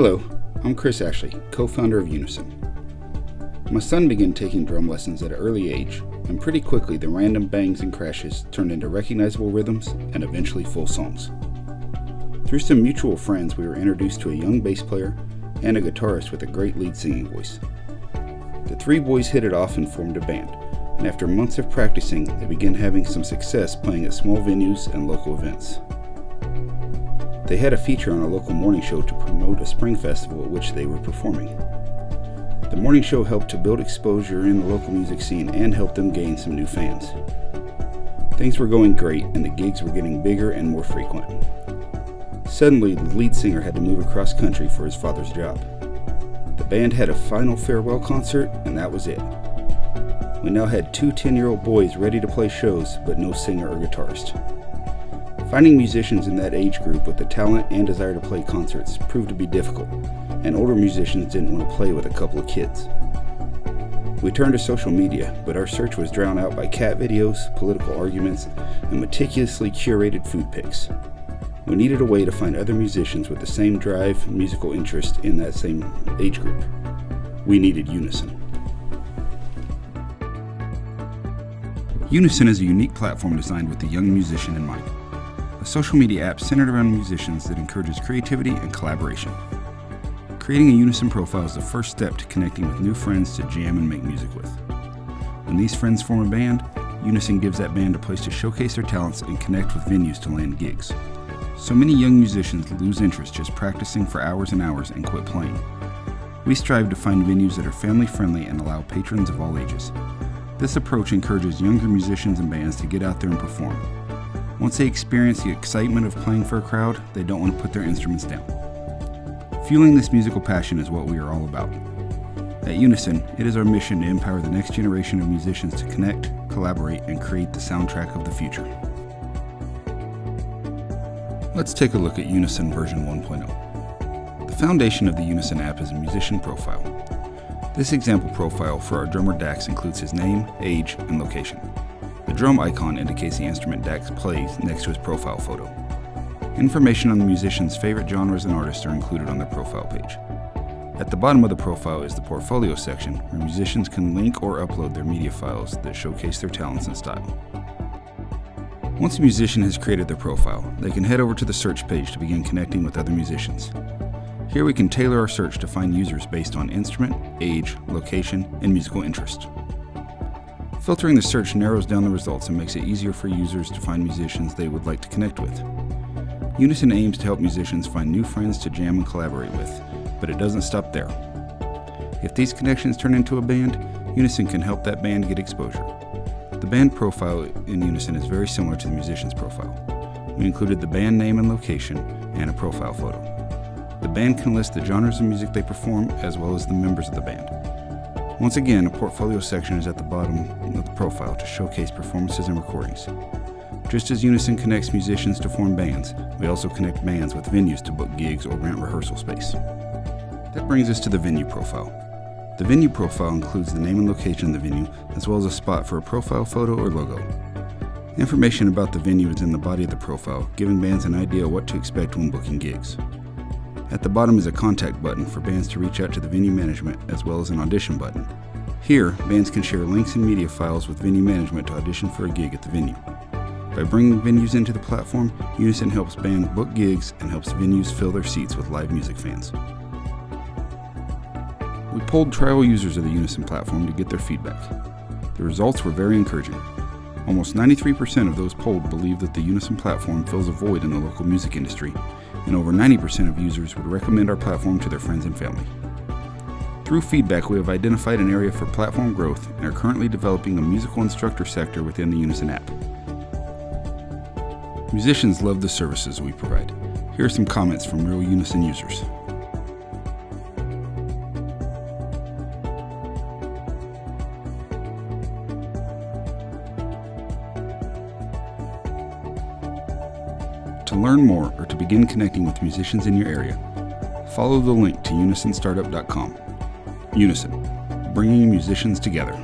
Hello, I'm Chris Ashley, co-founder of Unison. My son began taking drum lessons at an early age, and pretty quickly the random bangs and crashes turned into recognizable rhythms and eventually full songs. Through some mutual friends, we were introduced to a young bass player and a guitarist with a great lead singing voice. The three boys hit it off and formed a band, and after months of practicing, they began having some success playing at small venues and local events. They had a feature on a local morning show to promote a spring festival at which they were performing. The morning show helped to build exposure in the local music scene and helped them gain some new fans. Things were going great and the gigs were getting bigger and more frequent. Suddenly, the lead singer had to move across country for his father's job. The band had a final farewell concert and that was it. We now had two 10-year-old boys ready to play shows, but no singer or guitarist. Finding musicians in that age group with the talent and desire to play concerts proved to be difficult, and older musicians didn't want to play with a couple of kids. We turned to social media, but our search was drowned out by cat videos, political arguments, and meticulously curated food pics. We needed a way to find other musicians with the same drive and musical interest in that same age group. We needed Unison. Unison is a unique platform designed with the young musician in mind. A social media app centered around musicians that encourages creativity and collaboration. Creating a Unison profile is the first step to connecting with new friends to jam and make music with. When these friends form a band, Unison gives that band a place to showcase their talents and connect with venues to land gigs. So many young musicians lose interest just practicing for hours and hours and quit playing. We strive to find venues that are family friendly and allow patrons of all ages. This approach encourages younger musicians and bands to get out there and perform. Once they experience the excitement of playing for a crowd, they don't want to put their instruments down. Fueling this musical passion is what we are all about. At Unison, it is our mission to empower the next generation of musicians to connect, collaborate, and create the soundtrack of the future. Let's take a look at Unison version 1.0. The foundation of the Unison app is a musician profile. This example profile for our drummer Dax includes his name, age, and location. The drum icon indicates the instrument Dax plays next to his profile photo. Information on the musician's favorite genres and artists are included on their profile page. At the bottom of the profile is the portfolio section, where musicians can link or upload their media files that showcase their talents and style. Once a musician has created their profile, they can head over to the search page to begin connecting with other musicians. Here we can tailor our search to find users based on instrument, age, location, and musical interest. Filtering the search narrows down the results and makes it easier for users to find musicians they would like to connect with. Unison aims to help musicians find new friends to jam and collaborate with, but it doesn't stop there. If these connections turn into a band, Unison can help that band get exposure. The band profile in Unison is very similar to the musician's profile. We included the band name and location and a profile photo. The band can list the genres of music they perform as well as the members of the band. Once again, a portfolio section is at the bottom of the profile to showcase performances and recordings. Just as Unison connects musicians to form bands, we also connect bands with venues to book gigs or rent rehearsal space. That brings us to the venue profile. The venue profile includes the name and location of the venue, as well as a spot for a profile photo or logo. Information about the venue is in the body of the profile, giving bands an idea of what to expect when booking gigs. At the bottom is a contact button for bands to reach out to the venue management, as well as an audition button. Here, bands can share links and media files with venue management to audition for a gig at the venue. By bringing venues into the platform, Unison helps bands book gigs and helps venues fill their seats with live music fans. We polled trial users of the Unison platform to get their feedback. The results were very encouraging. Almost 93% of those polled believe that the Unison platform fills a void in the local music industry, and over 90% of users would recommend our platform to their friends and family. Through feedback, we have identified an area for platform growth and are currently developing a musical instructor sector within the Unison app. Musicians love the services we provide. Here are some comments from real Unison users. To learn more or to begin connecting with musicians in your area, follow the link to unisonstartup.com. Unison, bringing musicians together.